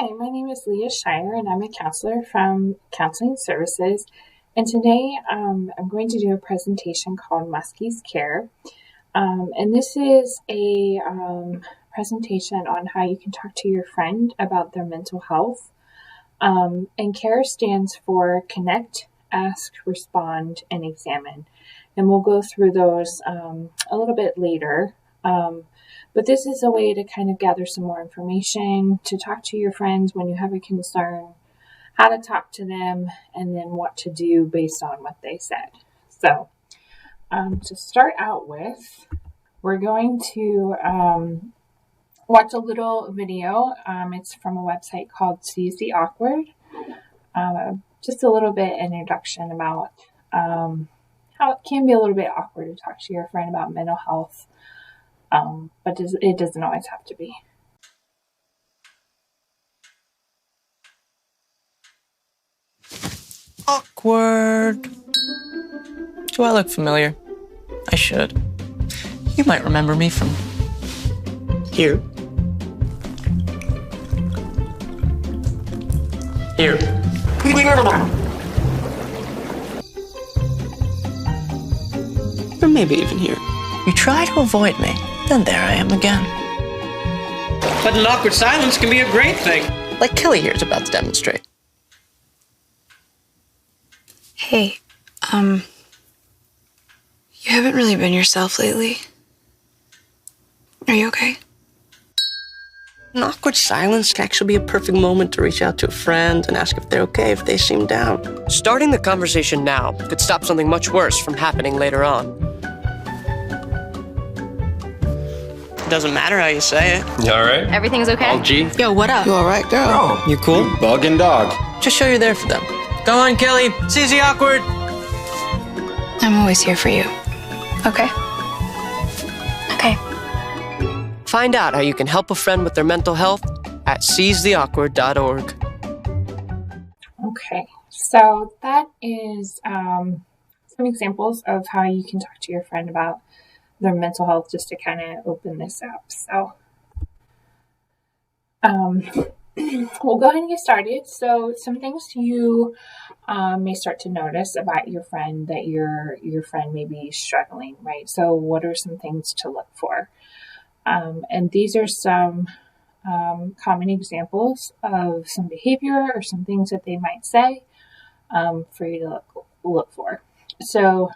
Hi, my name is Leah Shire, and I'm a counselor from Counseling Services. And today I'm going to do a presentation called Muskies Care. And this is a presentation on how you can talk to your friend about their mental health. And CARE stands for Connect, Ask, Respond, and Examine. And we'll go through those a little bit later. But this is a way to kind of gather some more information, to talk to your friends when you have a concern, how to talk to them, and then what to do based on what they said. So to start out with, we're going to watch a little video. It's from a website called Seize the Awkward. Just a little bit introduction about how it can be a little bit awkward to talk to your friend about mental health. But it doesn't always have to be. Awkward. Do I look familiar? I should. You might remember me from here. Here. Or maybe even here. You try to avoid me, then there I am again. But an awkward silence can be a great thing. Like Kelly here is about to demonstrate. Hey, you haven't really been yourself lately. Are you okay? An awkward silence can actually be a perfect moment to reach out to a friend and ask if they're okay if they seem down. Starting the conversation now could stop something much worse from happening later on. Doesn't matter how you say it. You alright? Everything's okay? All G. Yo, what up? You alright, girl? Oh, You cool? bug and dog. Just show you're there for them. Go on, Kelly. Seize the awkward. I'm always here for you. Okay? Okay. Find out how you can help a friend with their mental health at seizetheawkward.org. Okay, so that is some examples of how you can talk to your friend about their mental health, just to kind of open this up. So we'll go ahead and get started. So some things you may start to notice about your friend that your friend may be struggling, right? So what are some things to look for? And these are some common examples of some behavior or some things that they might say for you to look for. So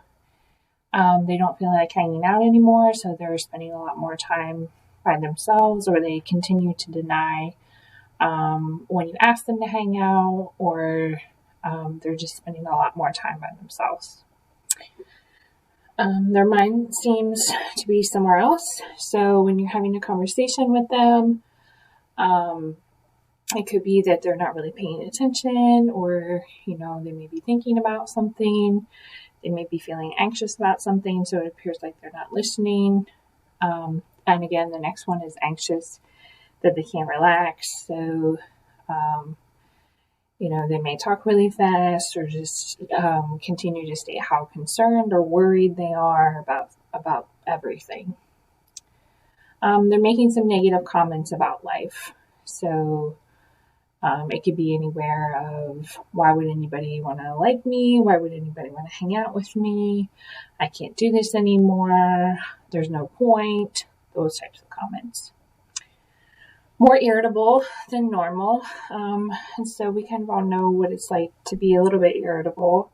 they don't feel like hanging out anymore, so they're spending a lot more time by themselves, or they continue to deny when you ask them to hang out, or they're just spending a lot more time by themselves. Their mind seems to be somewhere else. So when you're having a conversation with them, it could be that they're not really paying attention, or, they may be thinking about something. They may be feeling anxious about something, so it appears like they're not listening. And again, the next one is anxious, that they can't relax. So, they may talk really fast, or just continue to state how concerned or worried they are about everything. They're making some negative comments about life. So it could be anywhere of, why would anybody want to like me? Why would anybody want to hang out with me? I can't do this anymore. There's no point. Those types of comments. More irritable than normal. And so we kind of all know what it's like to be a little bit irritable,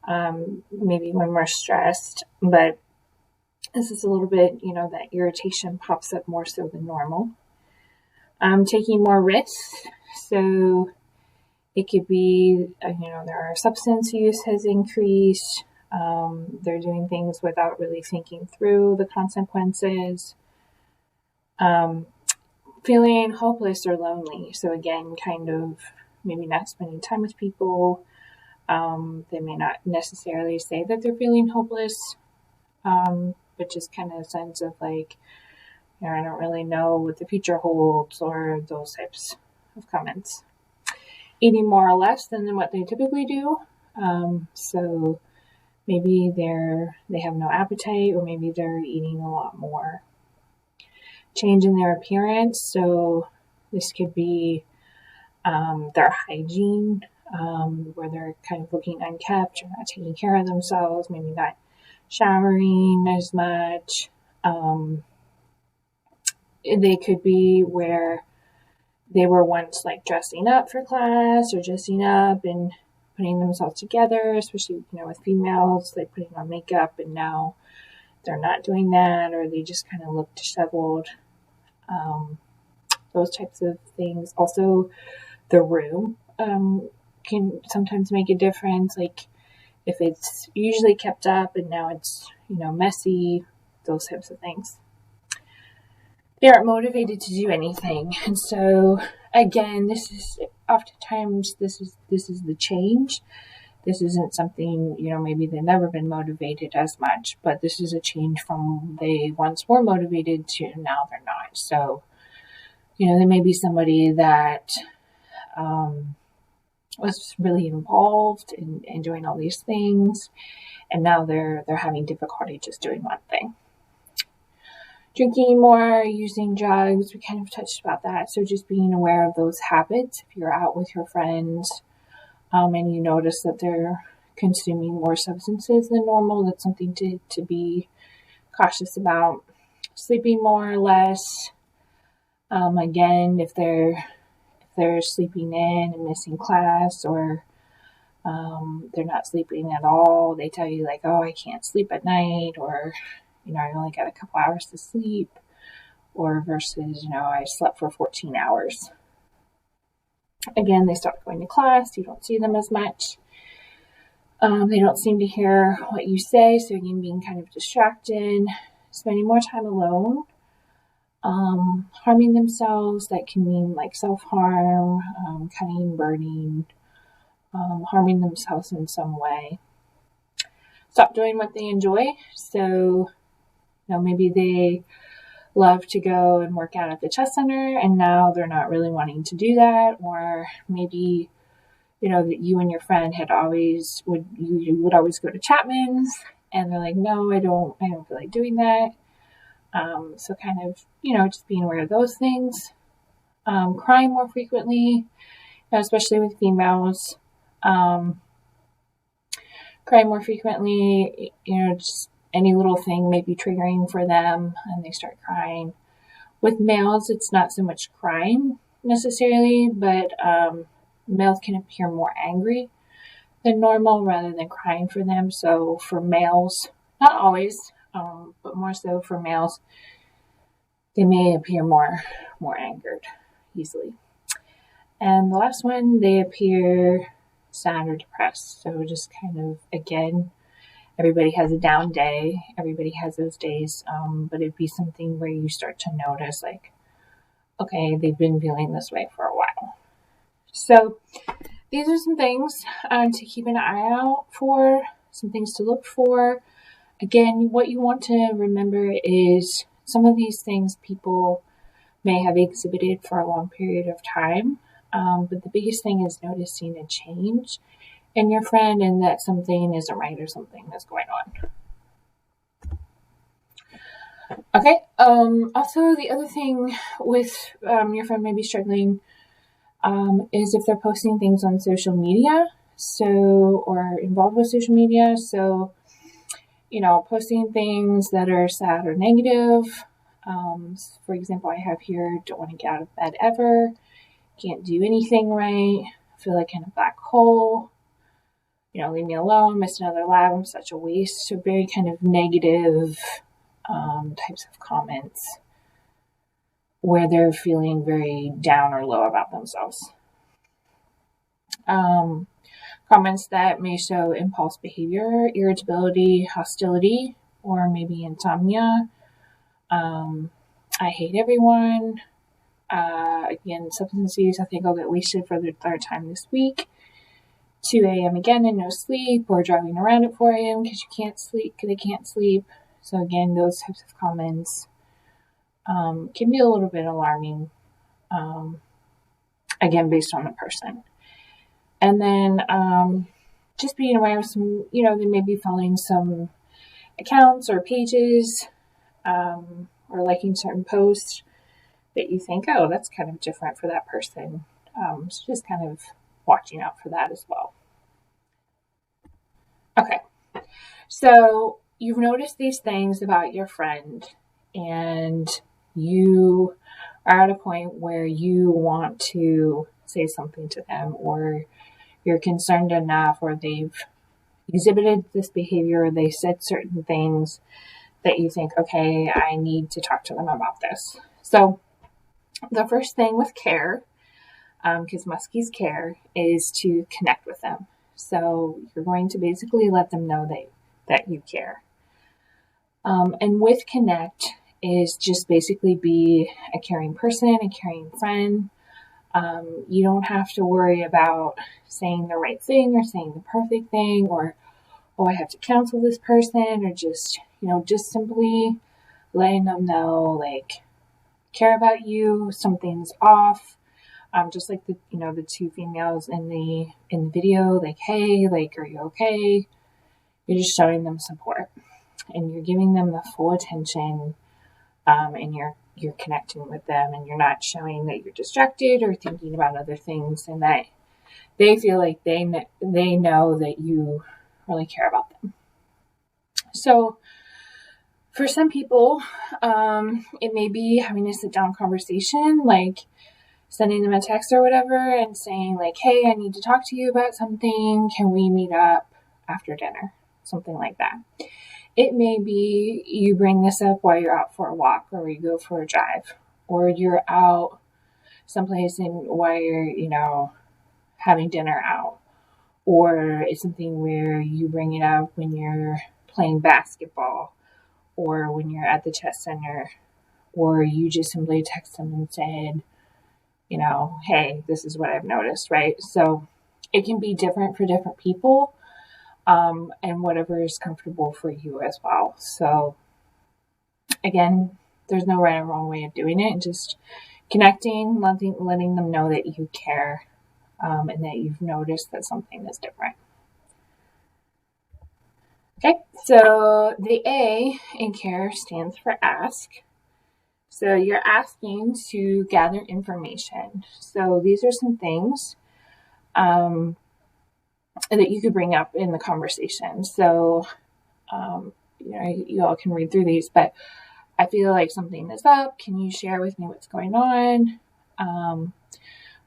maybe when we're stressed, but this is a little bit, that irritation pops up more so than normal. Taking more risks. So it could be, their substance use has increased. They're doing things without really thinking through the consequences. Feeling hopeless or lonely. So again, kind of maybe not spending time with people. They may not necessarily say that they're feeling hopeless, but just kind of a sense of like, I don't really know what the future holds, or those types of comments. Eating more or less than what they typically do. So maybe they have no appetite, or maybe they're eating a lot more. Change in their appearance. So this could be their hygiene, where they're kind of looking unkept or not taking care of themselves, maybe not showering as much. They could be where they were once like dressing up for class or dressing up and putting themselves together, especially, with females, like putting on makeup, and now they're not doing that, or they just kind of look disheveled. Those types of things. Also, the room can sometimes make a difference. Like if it's usually kept up and now it's, messy, those types of things. They aren't motivated to do anything. And so again, this is the change. This isn't something, maybe they've never been motivated as much, but this is a change from they once were motivated to now they're not. So, there may be somebody that was really involved in doing all these things, and now they're having difficulty just doing one thing. Drinking more, using drugs, we kind of touched about that. So just being aware of those habits. If you're out with your friends and you notice that they're consuming more substances than normal, that's something to be cautious about. Sleeping more or less. Again, if they're sleeping in and missing class, or they're not sleeping at all, they tell you like, oh, I can't sleep at night, or I only got a couple hours to sleep, or versus, I slept for 14 hours. Again, they start going to class. You don't see them as much. They don't seem to hear what you say. So again, being kind of distracted, spending more time alone, harming themselves. That can mean like self-harm, cutting, burning, harming themselves in some way. Stop doing what they enjoy. So maybe they love to go and work out at the chess center, and now they're not really wanting to do that. Or maybe, that you and your friend you would always go to Chapman's, and they're like, no, I don't feel like doing that. So kind of, just being aware of those things. Crying more frequently, especially with females. Crying more frequently, just any little thing may be triggering for them and they start crying. With males, it's not so much crying necessarily, but males can appear more angry than normal rather than crying for them. So for males, not always, but more so for males, they may appear more angered easily. And the last one, they appear sad or depressed. So just kind of, again, everybody has a down day. Everybody has those days. But it'd be something where you start to notice like, okay, they've been feeling this way for a while. So these are some things to keep an eye out for, some things to look for. Again, what you want to remember is some of these things people may have exhibited for a long period of time. But the biggest thing is noticing a change in your friend and that something isn't right or something is going on. Okay. Also, the other thing with your friend may be struggling is if they're posting things on social media, or involved with social media. So, posting things that are sad or negative. For example, I have here, don't want to get out of bed ever, can't do anything right, feel like in a black hole, leave me alone, missed another lab, I'm such a waste. So very kind of negative types of comments where they're feeling very down or low about themselves. Comments that may show impulse behavior, irritability, hostility, or maybe insomnia. I hate everyone. Again, substance use, I think I'll get wasted for the third time this week. 2 a.m. again and no sleep, or driving around at 4 a.m. because they can't sleep. So again, those types of comments can be a little bit alarming, again, based on the person. And then just being aware of some, they may be following some accounts or pages, or liking certain posts that you think, oh, that's kind of different for that person. So just kind of watching out for that as well. Okay, so you've noticed these things about your friend, and you are at a point where you want to say something to them, or you're concerned enough, or they've exhibited this behavior, or they said certain things that you think, okay, I need to talk to them about this. So the first thing with care, because Muskies Care, is to connect with them. So you're going to basically let them know that you care. And with connect is just basically be a caring person, a caring friend. You don't have to worry about saying the right thing or saying the perfect thing, or, oh, I have to counsel this person, or just simply letting them know, like, care about you, something's off. Just like the two females in the video, like, hey, like, are you okay? You're just showing them support, and you're giving them the full attention, and you're connecting with them, and you're not showing that you're distracted or thinking about other things, and that they feel like they know that you really care about them. So for some people, it may be having a sit-down conversation, like sending them a text or whatever and saying, like, hey, I need to talk to you about something. Can we meet up after dinner? Something like that. It may be you bring this up while you're out for a walk, or you go for a drive, or you're out someplace while you're, having dinner out. Or it's something where you bring it up when you're playing basketball, or when you're at the chess center, or you just simply text them and said, hey, this is what I've noticed, right? So it can be different for different people, and whatever is comfortable for you as well. So again, there's no right or wrong way of doing it. Just connecting, letting them know that you care, and that you've noticed that something is different. Okay, so the A in care stands for ask. So you're asking to gather information. So these are some things that you could bring up in the conversation. So, you all can read through these, but I feel like something is up. Can you share with me what's going on?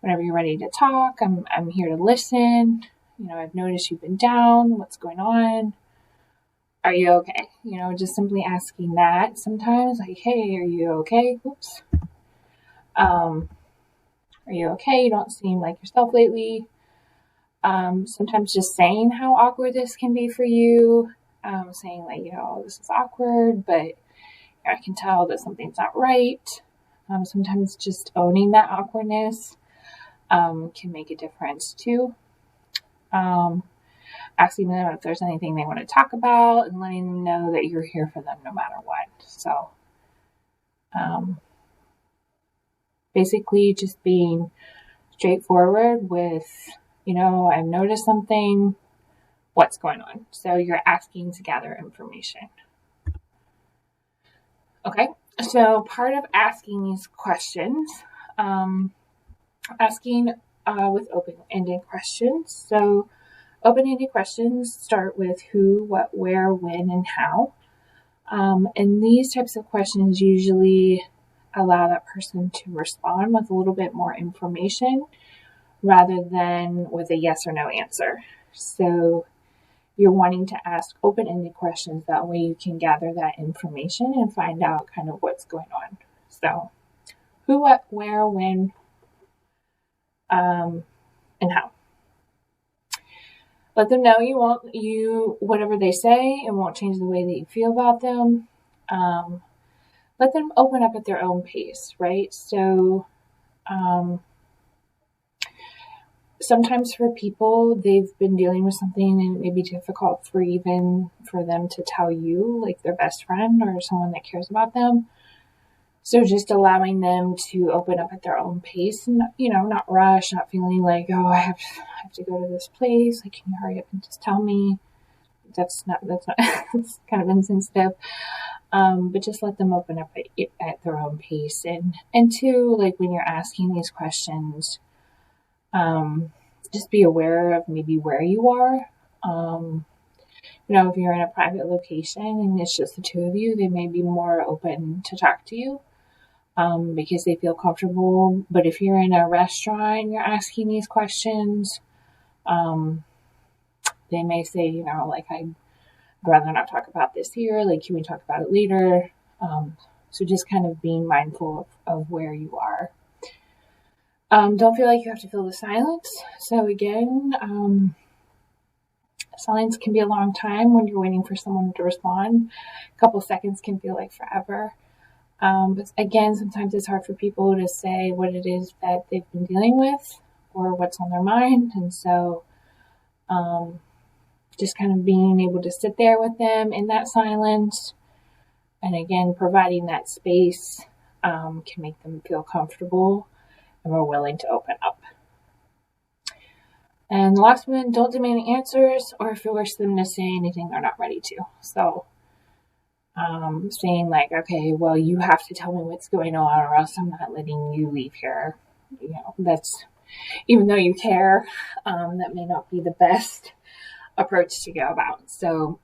Whenever you're ready to talk, I'm here to listen. I've noticed you've been down. What's going on? Are you okay? Just simply asking that sometimes, like, hey, are you okay? Oops. Are you okay? You don't seem like yourself lately. Sometimes just saying how awkward this can be for you, saying like, this is awkward, but I can tell that something's not right. Sometimes just owning that awkwardness can make a difference too. Asking them if there's anything they want to talk about, and letting them know that you're here for them no matter what. So basically just being straightforward with, I've noticed something, what's going on? So you're asking to gather information. Okay, so part of asking these questions, asking with open-ended questions. So open-ended questions start with who, what, where, when, and how. And these types of questions usually allow that person to respond with a little bit more information rather than with a yes or no answer. So you're wanting to ask open-ended questions. That way you can gather that information and find out kind of what's going on. So who, what, where, when, and how. Let them know whatever they say, it won't change the way that you feel about them. Let them open up at their own pace, right? So sometimes for people, they've been dealing with something and it may be difficult for them to tell you, like their best friend or someone that cares about them. So just allowing them to open up at their own pace and, not rush, not feeling like, oh, I have to go to this place. Like, can you hurry up and just tell me? That's not, it's kind of insensitive. But just let them open up at their own pace. And two, like when you're asking these questions, Just be aware of maybe where you are. If you're in a private location and it's just the two of you, they may be more open to talk to you because they feel comfortable. But if you're in a restaurant and you're asking these questions, they may say, I'd rather not talk about this here. Like, can we talk about it later? So just kind of being mindful of where you are. Don't feel like you have to fill the silence. So again, silence can be a long time when you're waiting for someone to respond. A couple seconds can feel like forever. But again, sometimes it's hard for people to say what it is that they've been dealing with or what's on their mind. And so just kind of being able to sit there with them in that silence, and again, providing that space can make them feel comfortable and more willing to open up. And the last one, don't demand answers or force them to say anything they're not ready to. So saying like, okay, well, you have to tell me what's going on or else I'm not letting you leave here. That's, even though you care, that may not be the best approach to go about. So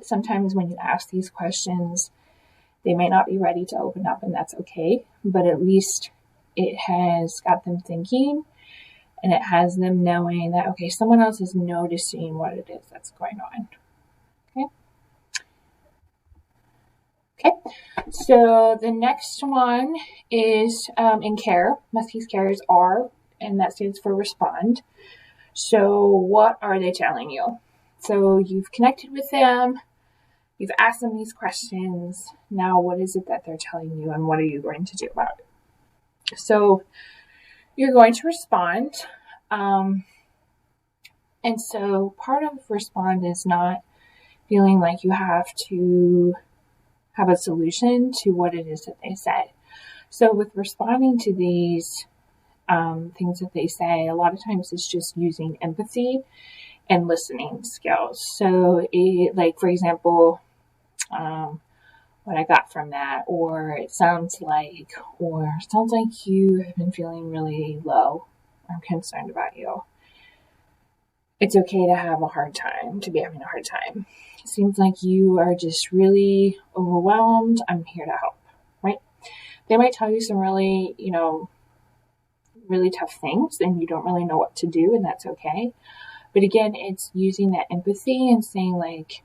sometimes when you ask these questions, they may not be ready to open up, and that's okay. But at least it has got them thinking, and it has them knowing that, okay, someone else is noticing what it is that's going on. Okay. So the next one is in care. Muskies Care is R, and that stands for respond. So what are they telling you? So you've connected with them. You've asked them these questions. Now, what is it that they're telling you, and what are you going to do about it? So you're going to respond. And so part of respond is not feeling like you have to have a solution to what it is that they said. So with responding to these things that they say, a lot of times it's just using empathy and listening skills. So for example, what I got from that, or it sounds like you have been feeling really low. I'm concerned about you. It's okay to have a hard time, to be having a hard time. It seems like you are just really overwhelmed. I'm here to help, right? They might tell you some really, really tough things and you don't really know what to do, and that's okay. But again, it's using that empathy and saying like,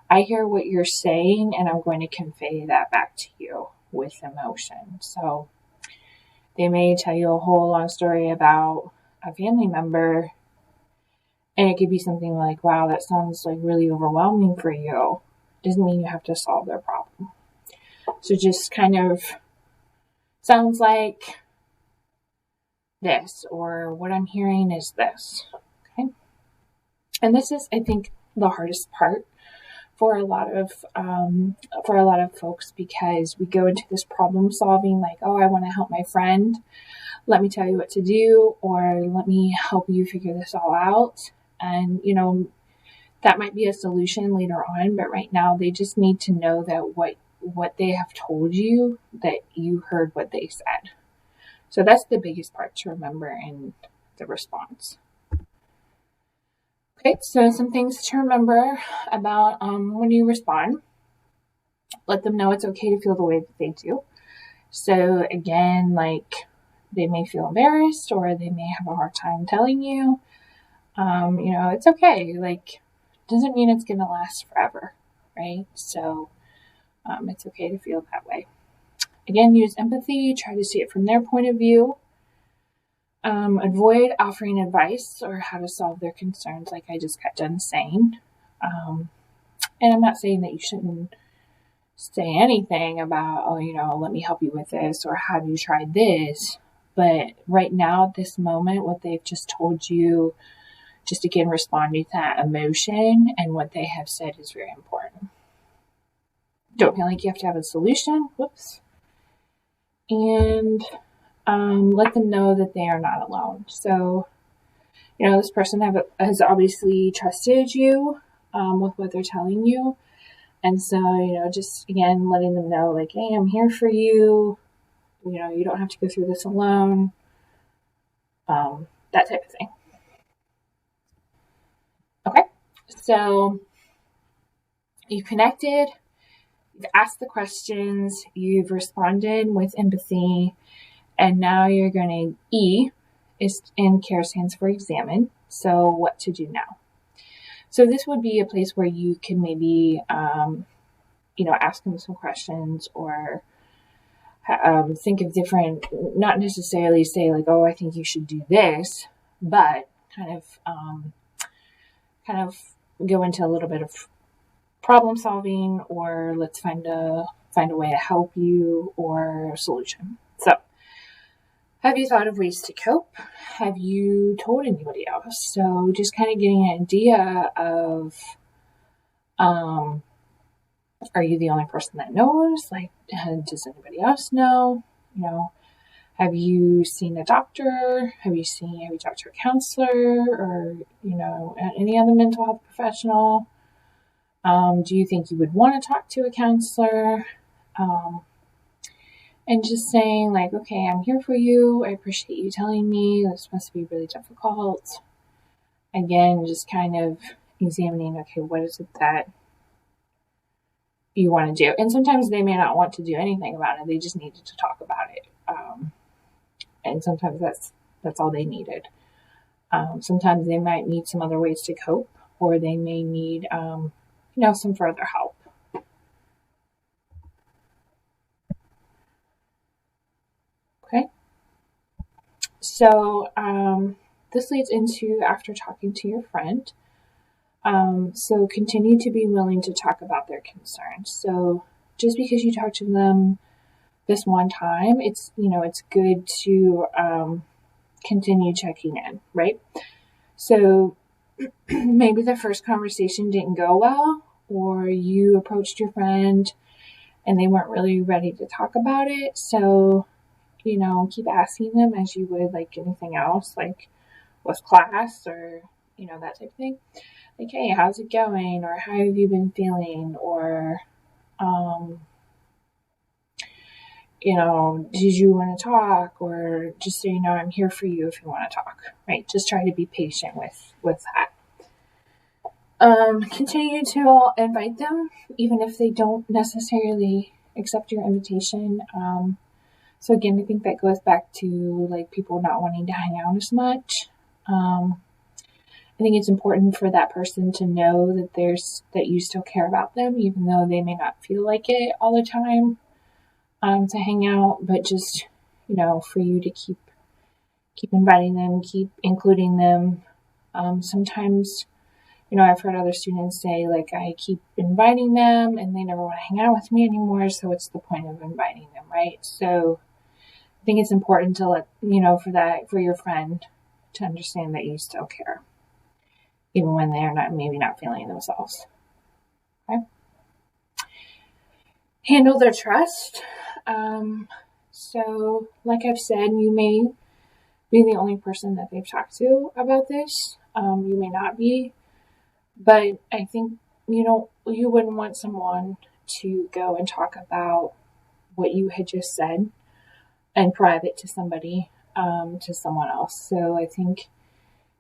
I hear what you're saying and I'm going to convey that back to you with emotion. So they may tell you a whole long story about a family member, and it could be something like, wow, that sounds like really overwhelming for you. Doesn't mean you have to solve their problem. So just kind of sounds like this, or what I'm hearing is this. Okay. And this is, I think, the hardest part for a lot of folks, because we go into this problem solving like, oh, I want to help my friend. Let me tell you what to do, or let me help you figure this all out. And, that might be a solution later on, but right now they just need to know that what they have told you, that you heard what they said. So that's the biggest part to remember in the response. Okay, so some things to remember about when you respond. Let them know it's okay to feel the way that they do. So again, like they may feel embarrassed or they may have a hard time telling you. It's okay. Like, doesn't mean it's going to last forever, right? So it's okay to feel that way. Again, use empathy. Try to see it from their point of view. Avoid offering advice or how to solve their concerns, like I just got done saying. And I'm not saying that you shouldn't say anything about, let me help you with this, or have you tried this? But right now, at this moment, what they've just told you, just again responding to that emotion and what they have said is very important. Don't feel like you have to have a solution. Whoops. And let them know that they are not alone. So, this person has obviously trusted you with what they're telling you. And so, just again, letting them know like, hey, I'm here for you. You don't have to go through this alone. that type of thing. Okay, so you connected, you've asked the questions, you've responded with empathy, and now you're going to E is in care stands for examine. So what to do now? So this would be a place where you can maybe, ask them some questions or think of different, not necessarily say like, oh, I think you should do this, but kind of go into a little bit of problem solving, or let's find a way to help you, or a solution. So have you thought of ways to cope? Have you told anybody else? So just kind of getting an idea of, are you the only person that knows? Like, does anybody else know? Have you seen a doctor? Have you talked to a counselor, or, any other mental health professional? Do you think you would want to talk to a counselor? And just saying like, okay, I'm here for you. I appreciate you telling me. This must be really difficult. Again, just kind of examining, okay, what is it that you want to do? And sometimes they may not want to do anything about it. They just needed to talk about it. And sometimes that's all they needed. Sometimes they might need some other ways to cope, or they may need, some further help. Okay. So this leads into after talking to your friend. So continue to be willing to talk about their concerns. So just because you talk to them this one time, it's good to continue checking in, right? So maybe the first conversation didn't go well, or you approached your friend and they weren't really ready to talk about it. So, keep asking them as you would like anything else, like with class or, that type of thing. Like, hey, how's it going? Or how have you been feeling? Or, did you want to talk? Or just so you know, I'm here for you if you want to talk, right? Just try to be patient with that. Continue to invite them, even if they don't necessarily accept your invitation. So again, I think that goes back to like people not wanting to hang out as much. I think it's important for that person to know that you still care about them, even though they may not feel like it all the time, to hang out, but just, for you to keep inviting them, keep including them. Sometimes, I've heard other students say, like, I keep inviting them and they never want to hang out with me anymore. So what's the point of inviting them, right? So I think it's important to let, for your friend to understand that you still care, even when they're maybe not feeling themselves. Okay. Handle their trust. So like I've said, you may be the only person that they've talked to about this. You may not be. But I think, you wouldn't want someone to go and talk about what you had just said in private to somebody, to someone else. So I think,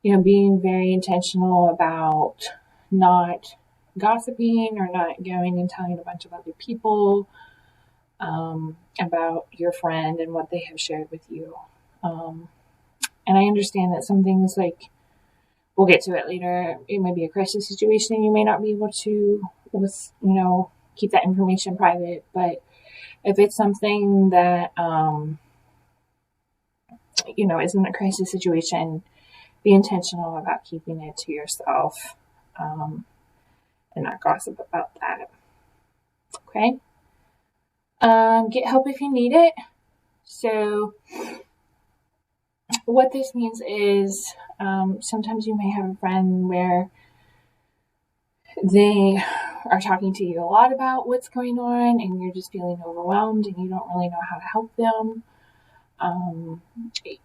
being very intentional about not gossiping or not going and telling a bunch of other people about your friend and what they have shared with you. And I understand that some things, like, we'll get to it later, it may be a crisis situation. You may not be able to, keep that information private. But if it's something that, isn't a crisis situation, be intentional about keeping it to yourself, and not gossip about that. Okay. Get help if you need it. So what this means is, sometimes you may have a friend where they are talking to you a lot about what's going on and you're just feeling overwhelmed and you don't really know how to help them.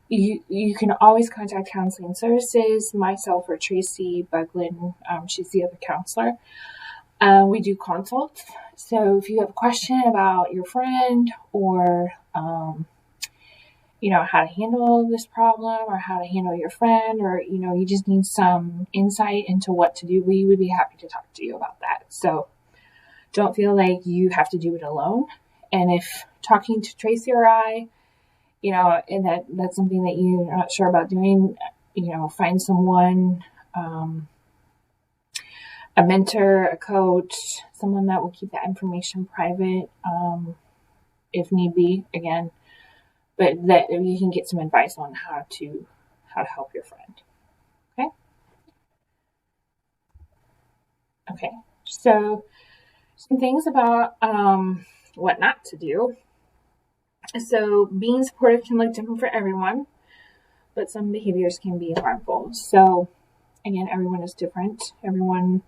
You can always contact counseling services, myself or Tracy Buglin. She's the other counselor. We do consults. So if you have a question about your friend, or how to handle this problem or how to handle your friend, or, you just need some insight into what to do, we would be happy to talk to you about that. So don't feel like you have to do it alone. And if talking to Tracy or I, and that's something that you're not sure about doing, find someone, a mentor, a coach, someone that will keep that information private, if need be, again, but that you can get some advice on how to help your friend. Okay. Okay. So some things about what not to do. So being supportive can look different for everyone, but some behaviors can be harmful. So again, everyone is different. Everyone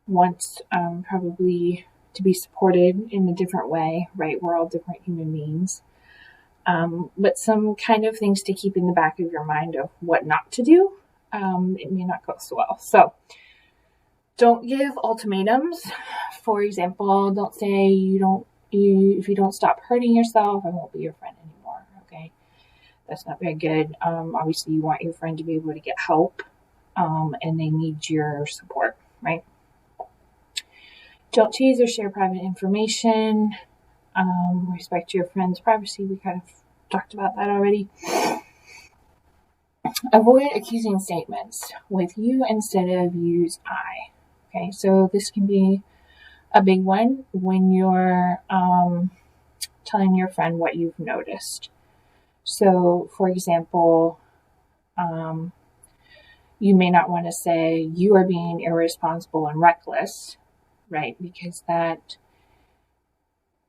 wants probably to be supported in a different way, right? We're all different human beings. But some kind of things to keep in the back of your mind of what not to do. It may not go so well. So don't give ultimatums. For example, don't say if you don't stop hurting yourself, I won't be your friend anymore. Okay. That's not very good. Obviously you want your friend to be able to get help, and they need your support, right? Don't tease or share private information. Respect your friend's privacy. We kind of talked about that already. Avoid accusing statements with you instead of use I. Okay, so this can be a big one when you're telling your friend what you've noticed. So, for example, you may not want to say you are being irresponsible and reckless, right? Because that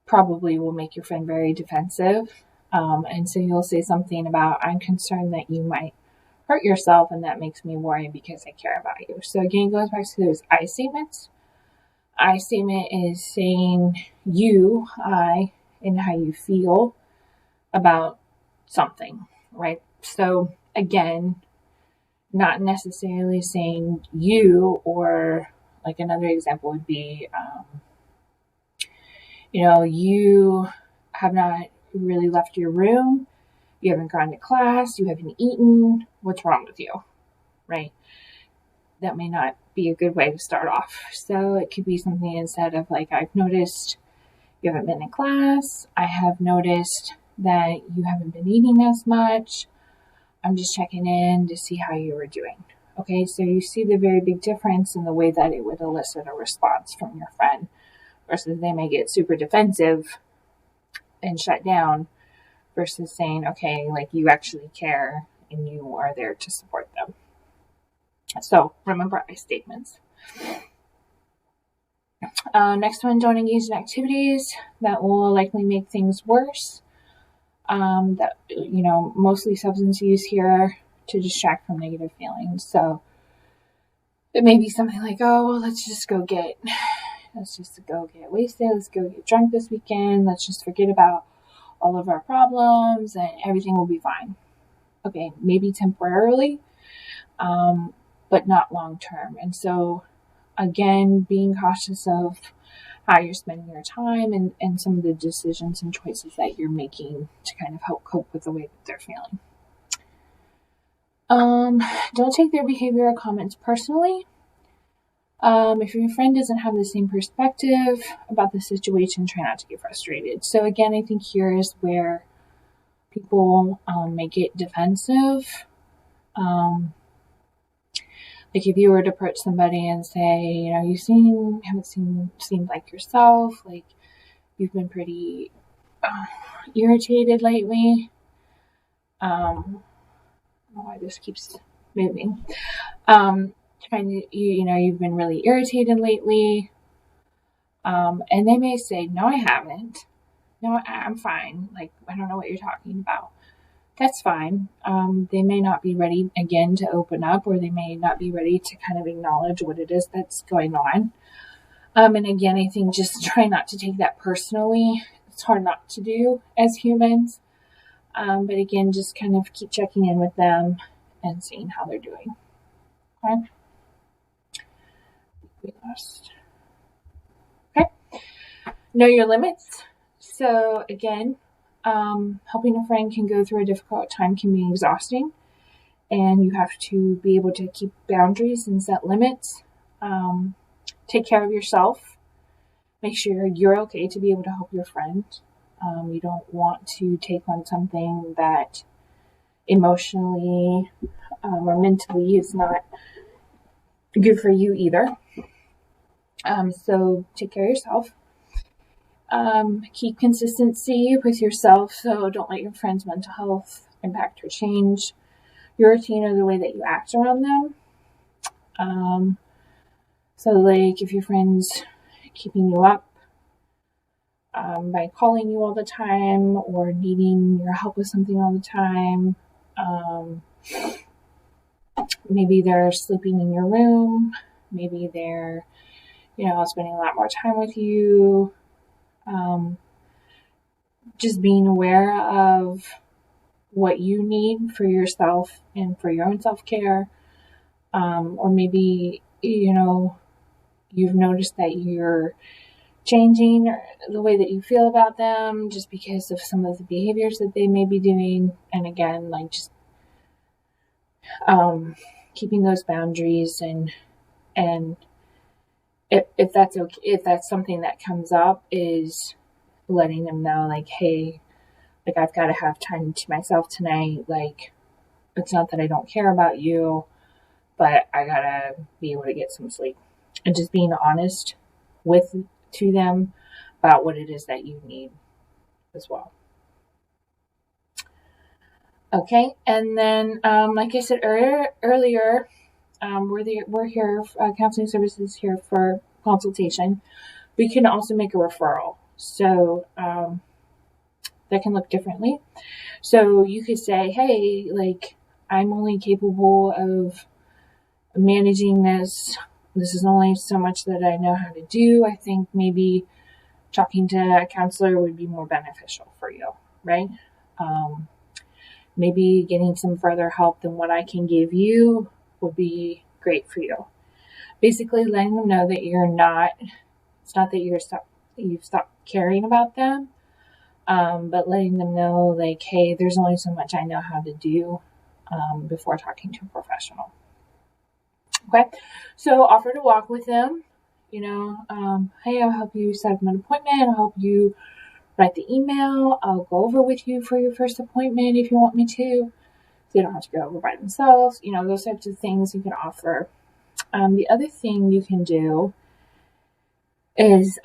probably will make your friend very defensive. And so you'll say something about, I'm concerned that you might hurt yourself, and that makes me worry because I care about you. So again, it goes back to those I statements. I statement is saying you, I, and how you feel about something, right? So again, not necessarily saying you, or like another example would be, you have not really left your room, you haven't gone to class, you haven't eaten, what's wrong with you, right? That may not be a good way to start off. So it could be something instead of like, I've noticed you haven't been in class, I have noticed that you haven't been eating as much, I'm just checking in to see how you were doing. Okay, so you see the very big difference in the way that it would elicit a response from your friend, versus they may get super defensive and shut down, versus saying, okay, like you actually care and you are there to support them. So remember I statements. Next one, don't engage in activities that will likely make things worse. Mostly substance use here to distract from negative feelings. So it may be something like, oh, well, let's just go get wasted. Let's go get drunk this weekend. Let's just forget about all of our problems and everything will be fine. Okay, maybe temporarily, but not long term. And so, again, being cautious of how you're spending your time and some of the decisions and choices that you're making to kind of help cope with the way that they're feeling. Don't take their behavior or comments personally. If your friend doesn't have the same perspective about the situation, try not to get frustrated. So again, I think here is where people may get defensive. Like if you were to approach somebody and say, you haven't seemed like yourself, like you've been pretty irritated lately. I don't know why this keeps moving. You've been really irritated lately. And they may say, no, I haven't. No, I'm fine. Like, I don't know what you're talking about. That's fine. They may not be ready again to open up, or they may not be ready to kind of acknowledge what it is that's going on. And again, I think just try not to take that personally. It's hard not to do as humans. But again, just kind of keep checking in with them and seeing how they're doing. Okay. We lost. Okay. Know your limits. So again, helping a friend can go through a difficult time can be exhausting, and you have to be able to keep boundaries and set limits. Take care of yourself. Make sure you're okay to be able to help your friend. You don't want to take on something that emotionally or mentally is not good for you either. So take care of yourself. Keep consistency with yourself, so don't let your friend's mental health impact or change your routine or the way that you act around them. So like if your friend's keeping you up by calling you all the time or needing your help with something all the time, maybe they're sleeping in your room, maybe they're, spending a lot more time with you, just being aware of what you need for yourself and for your own self-care, or maybe, you've noticed that you're changing the way that you feel about them just because of some of the behaviors that they may be doing. And again, like just keeping those boundaries, and if that's okay, if that's something that comes up, is letting them know, like, hey, like I've got to have time to myself tonight. Like, it's not that I don't care about you, but I gotta be able to get some sleep. And just being honest to them about what it is that you need as well. Okay, and then like I said earlier, we're here. Counseling services here for consultation. We can also make a referral, so that can look differently. So you could say, hey, like I'm only capable of managing this. This is only so much that I know how to do. I think maybe talking to a counselor would be more beneficial for you, right? Maybe getting some further help than what I can give you would be great for you. Basically letting them know that it's not that you've stopped caring about them, but letting them know, like, hey, there's only so much I know how to do before talking to a professional. Okay, so offer to walk with them. Hey, I'll help you set up an appointment. I'll help you write the email. I'll go over with you for your first appointment if you want me to. So they don't have to go over by themselves. Those types of things you can offer. The other thing you can do is,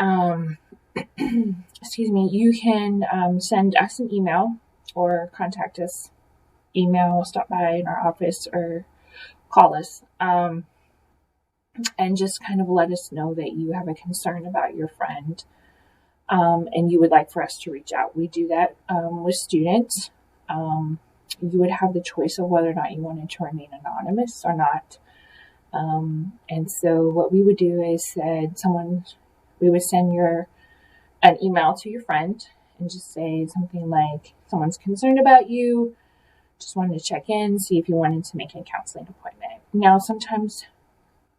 you can send us an email or contact us. Email, stop by in our office, or call us. And just kind of let us know that you have a concern about your friend, and you would like for us to reach out. We do that with students. You would have the choice of whether or not you wanted to remain anonymous or not. And so what we would do is we would send an email to your friend and just say something like, someone's concerned about you, just wanted to check in, see if you wanted to make a counseling appointment. Now, sometimes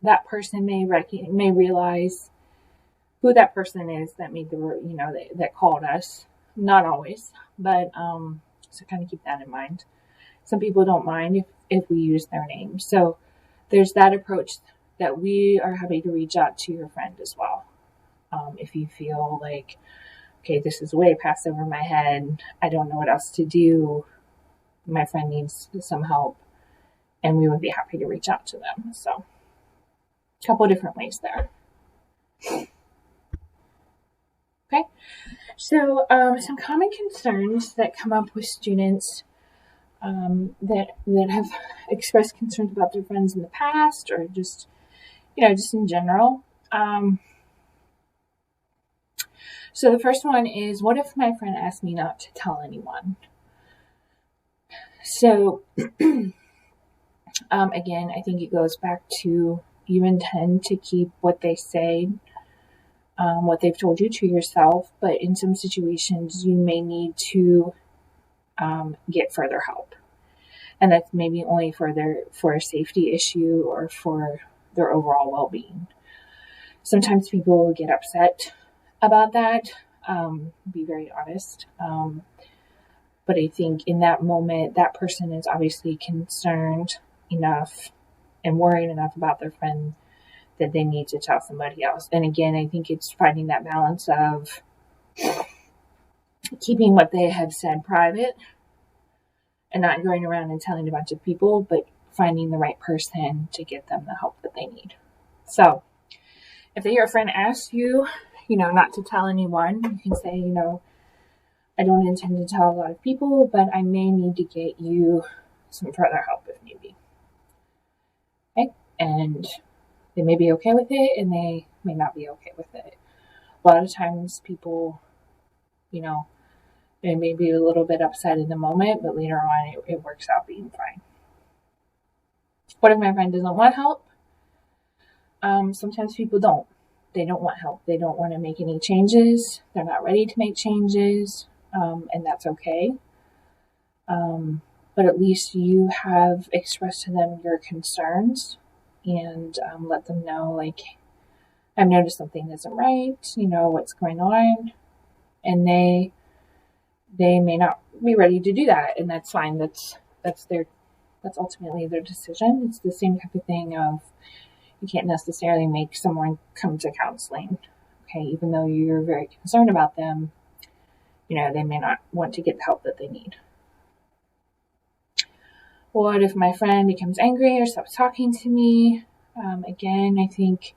that person may realize who that person is that made that called us. Not always, but so kind of keep that in mind. Some people don't mind if we use their name. So there's that approach that we are happy to reach out to your friend as well. If you feel like, okay, this is way past over my head, I don't know what else to do, my friend needs some help, and we would be happy to reach out to them. So a couple of different ways there. Okay, so some common concerns that come up with students that have expressed concerns about their friends in the past, or just in general. So the first one is, what if my friend asked me not to tell anyone? So again, I think it goes back to, you intend to keep what they say, what they've told you, to yourself, but in some situations you may need to get further help. And that's maybe only for a safety issue or for their overall well-being. Sometimes people get upset about that. Be very honest. But I think in that moment, that person is obviously concerned enough and worried enough about their friend that they need to tell somebody else. And again, I think it's finding that balance of keeping what they have said private and not going around and telling a bunch of people, but finding the right person to get them the help that they need. So if your friend asks you, not to tell anyone, you can say, I don't intend to tell a lot of people, but I may need to get you some further help if need be. Okay? And they may be okay with it and they may not be okay with it. A lot of times people, they may be a little bit upset in the moment, but later on it works out being fine. What if my friend doesn't want help? Sometimes people don't. They don't want help. They don't want to make any changes. They're not ready to make changes, and that's okay. But at least you have expressed to them your concerns and let them know, like, I've noticed something isn't right, what's going on. And they may not be ready to do that, and that's fine. That's ultimately their decision. It's the same type of thing of, you can't necessarily make someone come to counseling. Okay, even though you're very concerned about them, they may not want to get the help that they need. What if my friend becomes angry or stops talking to me? Again, I think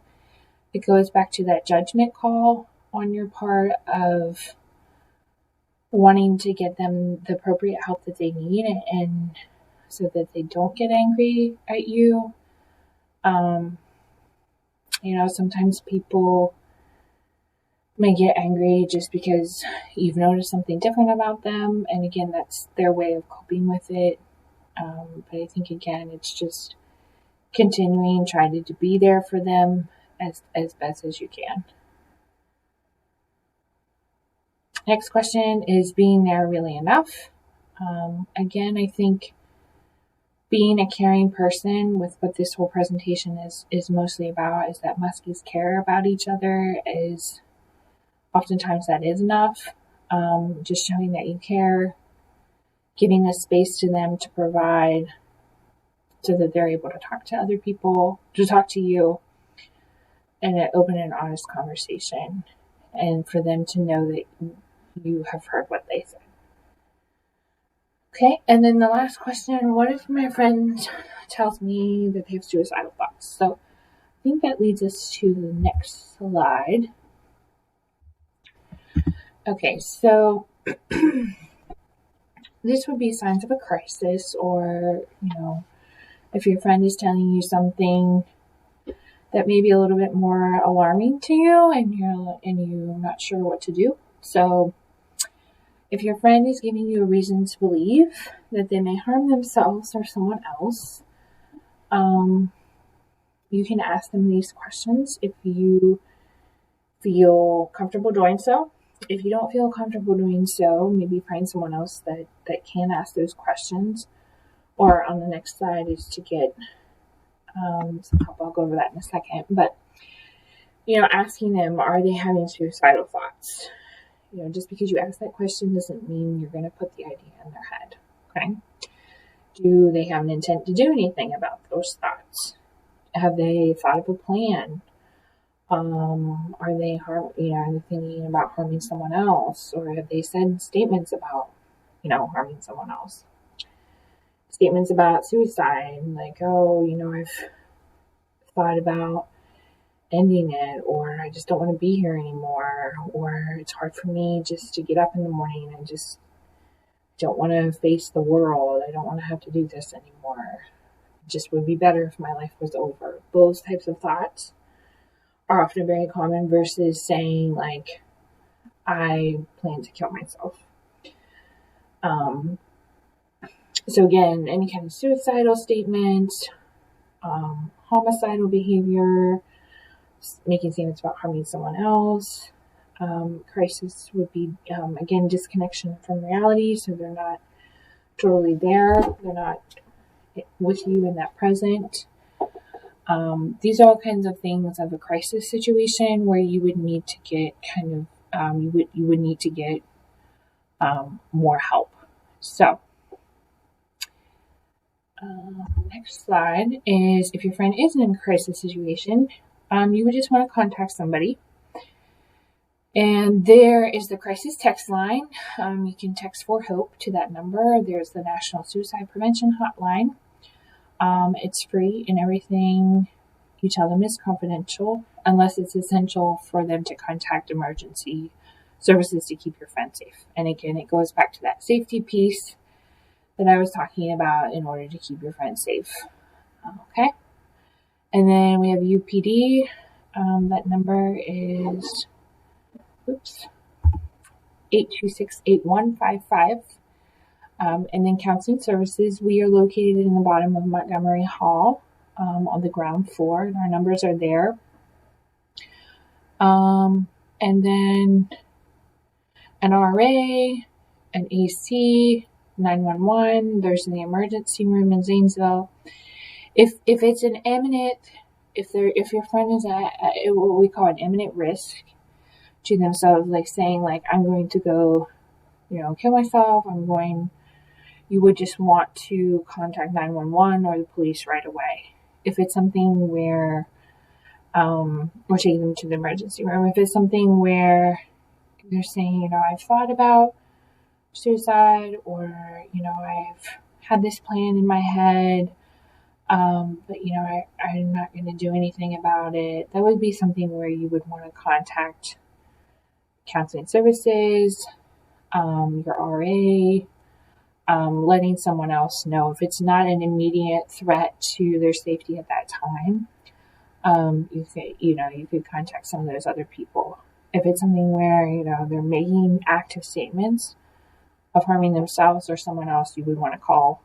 it goes back to that judgment call on your part of wanting to get them the appropriate help that they need, and so that they don't get angry at you. Sometimes people may get angry just because you've noticed something different about them. And again, that's their way of coping with it. But I think, again, it's just continuing, trying to be there for them as best as you can. Next question is being there really enough? Again, I think being a caring person, with what this whole presentation is mostly about, is that Muskies care about each other. Is oftentimes that is enough. Just showing that you care, giving the space to them to provide, so that they're able to talk to other people, to talk to you, in an open and honest conversation, and for them to know that you have heard what they said. Okay, and then the last question, what if my friend tells me that they have suicidal thoughts? So I think that leads us to the next slide. Okay, so this would be signs of a crisis, or, if your friend is telling you something that may be a little bit more alarming to you and you're not sure what to do. So if your friend is giving you a reason to believe that they may harm themselves or someone else, you can ask them these questions if you feel comfortable doing so. If you don't feel comfortable doing so, maybe find someone else that can ask those questions. Or on the next slide is to get some help. I'll go over that in a second. But, asking them, are they having suicidal thoughts? Just because you ask that question doesn't mean you're going to put the idea in their head. Okay? Do they have an intent to do anything about those thoughts? Have they thought of a plan? Are they thinking about harming someone else? Or have they said statements about, harming someone else? Statements about suicide, like, I've thought about ending it, or I just don't want to be here anymore, or it's hard for me just to get up in the morning. I just don't want to face the world. I don't want to have to do this anymore. It just would be better if my life was over. Those types of thoughts are often very common versus saying, like, I plan to kill myself. So again, any kind of suicidal statement, homicidal behavior, making statements about harming someone else. Crisis would be, again, disconnection from reality. So they're not totally there. They're not with you in that present. These are all kinds of things of a crisis situation where you would need to get you would need to get more help. So, next slide is if your friend is in a crisis situation, you would just want to contact somebody. And there is the crisis text line. You can text for hope to that number. There's the National Suicide Prevention Hotline. It's free, and everything you tell them is confidential unless it's essential for them to contact emergency services to keep your friend safe. And again, it goes back to that safety piece that I was talking about in order to keep your friend safe. Okay. And then we have UPD. That number is 826-8155. And then counseling services, we are located in the bottom of Montgomery Hall on the ground floor, and our numbers are there. And then an RA, an AC, 911. There's the emergency room in Zanesville. If it's an imminent, if your friend is at what we call an imminent risk to themselves, like saying like I'm going to go, kill myself. You would just want to contact 911 or the police right away. If it's something where, or take them to the emergency room. If it's something where they're saying, I've thought about suicide, or, I've had this plan in my head, but, I'm not going to do anything about it. That would be something where you would want to contact counseling services, your RA, letting someone else know if it's not an immediate threat to their safety at that time. You could contact some of those other people. If it's something where, they're making active statements of harming themselves or someone else, you would want to call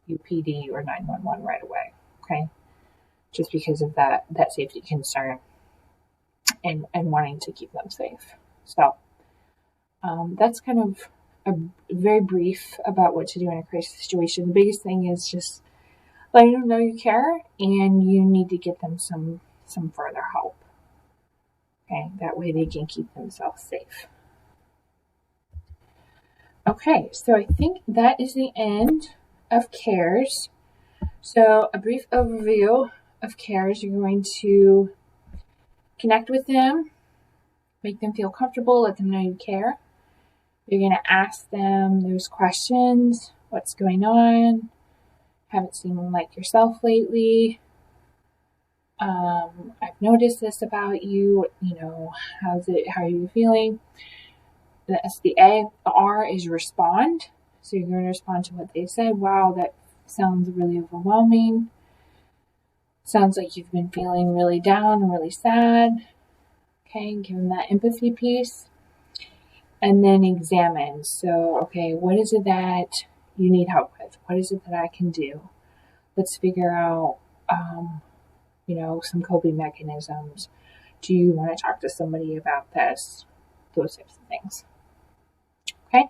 UPD or 911 right away. Okay. Just because of that safety concern and wanting to keep them safe. So, that's kind of a very brief about what to do in a crisis situation. The biggest thing is just letting them know you care and you need to get them some further help. Okay, that way they can keep themselves safe. Okay, so I think that is the end of CARES. So a brief overview of CARES. You're going to connect with them, make them feel comfortable, let them know you care. You're going to ask them those questions. What's going on? Haven't seen like yourself lately. I've noticed this about you. How are you feeling? The S, the A, the R is respond. So you're going to respond to what they said. Wow, that sounds really overwhelming. Sounds like you've been feeling really down and really sad. Okay, give them that empathy piece. And then examine. So, okay, what is it that you need help with? What is it that I can do? Let's figure out, some coping mechanisms. Do you want to talk to somebody about this? Those types of things. Okay.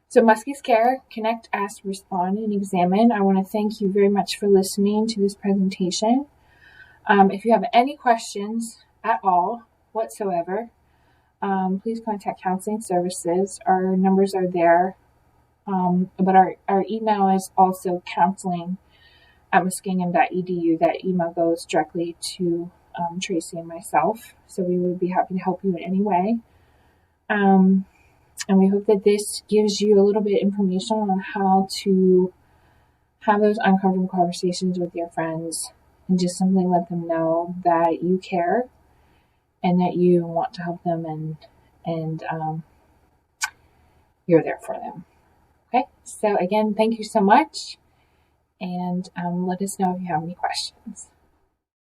So Muskies Care, connect, ask, respond, and examine. I want to thank you very much for listening to this presentation. If you have any questions at all whatsoever, please contact counseling services. Our numbers are there. But our email is also counseling@muskingum.edu. That email goes directly to Tracy and myself. So we would be happy to help you in any way. And we hope that this gives you a little bit of information on how to have those uncomfortable conversations with your friends and just simply let them know that you care and that you want to help them and you're there for them. Okay, so again, thank you so much, and let us know if you have any questions.